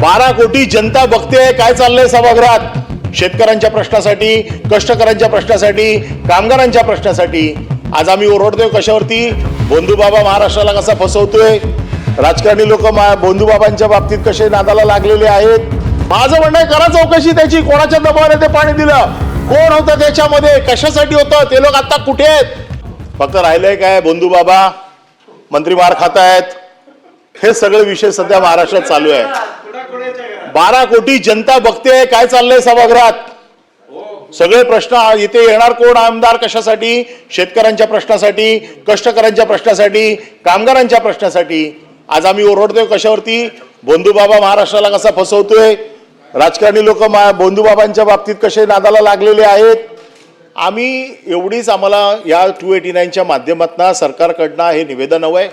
12 कोटी जनता बघते काय चाललंय सभागृहात. शेतकऱ्यांच्या प्रश्नासाठी, कष्टकऱ्यांच्या प्रश्नासाठी, कामगारांच्या प्रश्नासाठी आज आम्ही ओरडतोय. कशावरती? भोंदूबाबा महाराष्ट्राला कसा फसवतोय, राजकारणी लोक भोंदूबाबांच्या बाबतीत कसे नादाला लागलेले आहेत. माझं म्हणणं आहे, करा चौकशी त्याची. कोणाच्या दबावाने ते पाणी दिलं, कोण होतं त्याच्यामध्ये, कशासाठी होतं, ते लोक आता कुठे आहेत. फक्त राहिलंय काय, भोंदूबाबा मंत्री मार खात आहेत, हे सगळे विषय सध्या महाराष्ट्रात चालू आहे. 12 कोटी जनता बघते काय चाललंय सभागृहात. सगळे प्रश्न इथे येणार कोण आमदार कशासाठी? शेतकऱ्यांच्या प्रश्नासाठी, कष्टकऱ्यांच्या प्रश्नासाठी, कामगारांच्या प्रश्नासाठी आज आम्ही ओरडतोय. कशावरती? भोंदूबाबा महाराष्ट्राला कसा फसवतोय, राजकारणी लोक भोंदूबाबांच्या बाबतीत कसे नादाला लागलेले आहेत. आम्ही एवढीच, आम्हाला या 289च्या माध्यमातून सरकारकडनं हे निवेदन हवंय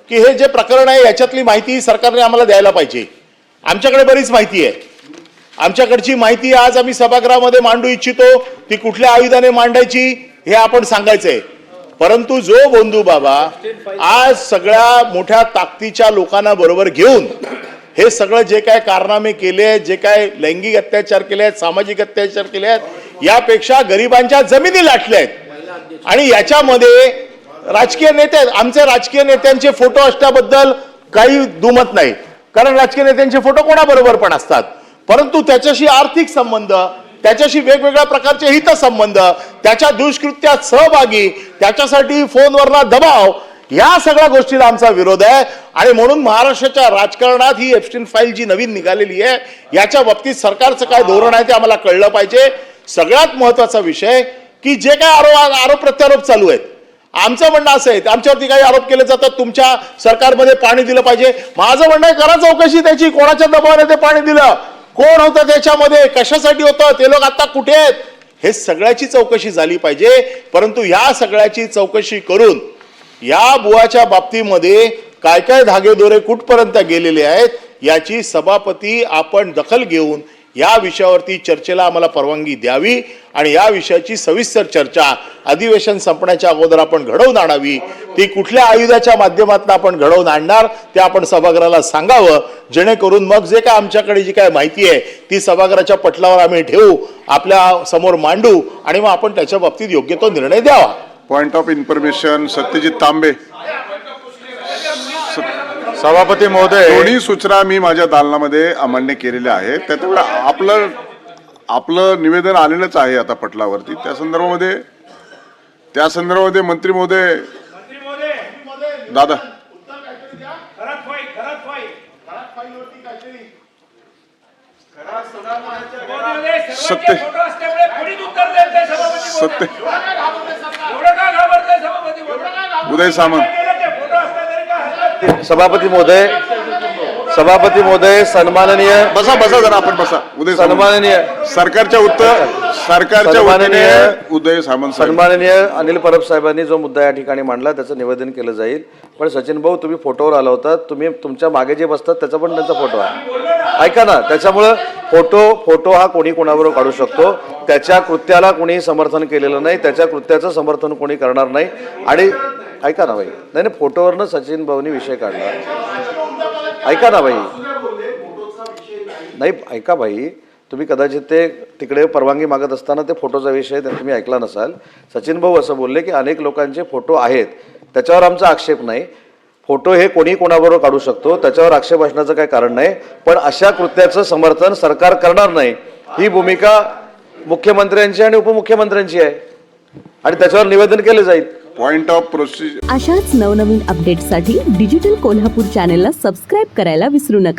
की हे जे प्रकरण आहे याच्यातली माहिती सरकारने आम्हाला द्यायला पाहिजे. आमच्याकडे बरीच माहिती आहे. आमच्याकडची माहिती आज आम्ही सभागृहामध्ये मांडू इच्छितो. ती कुठल्या आयुधाने मांडायची हे आपण सांगायचंय. परंतु जो भोंदूबाबा आज सगळ्या मोठ्या ताकदीच्या लोकांना बरोबर घेऊन हे सगळं जे काय कारनामे केले, जे काय लैंगिक अत्याचार केले आहेत, सामाजिक अत्याचार केले आहेत, यापेक्षा गरिबांच्या जमिनी लाटल्या आहेत. आणि याच्यामध्ये राजकीय नेते, आमचे राजकीय नेत्यांचे फोटो असल्याबद्दल काही दुमत नाही, कारण राजकीय नेत्यांचे फोटो कोणाबरोबर पण असतात. परंतु त्याच्याशी आर्थिक संबंध, त्याच्याशी वेगवेगळ्या प्रकारचे हितसंबंध, त्याच्या दुष्कृत्यात सहभागी, त्याच्यासाठी फोनवरला दबाव, या सगळ्या गोष्टीला आमचा विरोध आहे. आणि म्हणून महाराष्ट्राच्या राजकारणात ही एप्स्टीन फाईल जी नवीन निघालेली आहे याच्या बाबतीत सरकारचं काय धोरण आहे ते आम्हाला कळलं पाहिजे. सगळ्यात महत्वाचा विषय की जे काय आरोप प्रत्यारोप चालू आहेत, आमचं म्हणणं असं आहे, आमच्यावरती काही आरोप केले जातात, तुमच्या सरकारमध्ये पाणी दिलं पाहिजे. माझं म्हणणं आहे, करा चौकशी त्याची. कोणाच्या दबावाने ते पाणी दिलं, कोण होतं त्याच्यामध्ये, कशासाठी होतं, ते लोक आता कुठे आहेत, हे सगळ्याची चौकशी झाली पाहिजे. परंतु या सगळ्याची चौकशी करून या बुवाच्या बाबतीमध्ये काय काय धागेदोरे कुठपर्यंत गेलेले आहेत याची सभापती आपण दखल घेऊन या विषयावरती चर्चेला आम्हाला परवानगी द्यावी आणि या विषयाची सविस्तर चर्चा अधिवेशन संपण्याच्या अगोदर आपण घडवून आणावी. ती कुठल्या आयुधाच्या माध्यमातून आपण घडवून आणणार ते आपण सभागृहाला सांगावं, जेणेकरून मग जे काय आमच्याकडे जी काय माहिती आहे ती सभागृहाच्या पटलावर आम्ही ठेवू, आपल्या समोर मांडू आणि मग आपण त्याच्या बाबतीत योग्य तो निर्णय द्यावा. पॉइंट ऑफ इन्फॉर्मेशन सत्यजित तांबे. सभापती महोदय, दोन्ही सूचना मी माझ्या दालनामध्ये अमान्य केलेल्या आहेत. त्याच्यामुळे आपलं निवेदन आलेलंच आहे आता पटलावरती. त्या संदर्भामध्ये मंत्री महोदय दादा सत्य उदय सामंत. सभापती महोदय सन्माननीय, बसा जरा आपण बसा. उदय सन्माननीय सरकारच्या वतीने उदय सामंत. सन्माननीय अनिल परब साहेबांनी जो मुद्दा या ठिकाणी मांडला त्याचं निवेदन केलं जाईल. पण सचिन भाऊ, तुम्ही फोटोवर आला होता, तुम्ही तुमच्या मागे जे बसतात त्याचा पण त्यांचा फोटो आहे, ऐका ना. त्याच्यामुळं फोटो हा कोणी कोणाबरोबर काढू शकतो. त्याच्या कृत्याला कोणी समर्थन केलेलं नाही, त्याच्या कृत्याचं समर्थन कोणी करणार नाही. आणि ऐका ना भाई, नाही फोटोवरनं सचिन भाऊनी विषय काढला, ऐका ना भाई, नाही ऐका भाई, तुम्ही कदाचित ते तिकडे परवानगी मागत असताना ते फोटोचा विषय तुम्ही ऐकला नसाल. सचिन भाऊ असं बोलले की अनेक लोकांचे फोटो आहेत, त्याच्यावर आमचा आक्षेप नाही. फोटो हे कोणी कोणाबरोबर काढू शकतो, त्याच्यावर आक्षेप असण्याचं काही कारण नाही. पण अशा कृत्याचं समर्थन सरकार करणार नाही, ही भूमिका मुख्यमंत्र्यांची आणि उपमुख्यमंत्र्यांची आहे आणि त्याच्यावर निवेदन केले जाईल. Point of procedure. अशाच नवनवीन अपडेट्ससाठी डिजिटल कोल्हापूर चॅनेलला सबस्क्राईब करायला विसरू नका.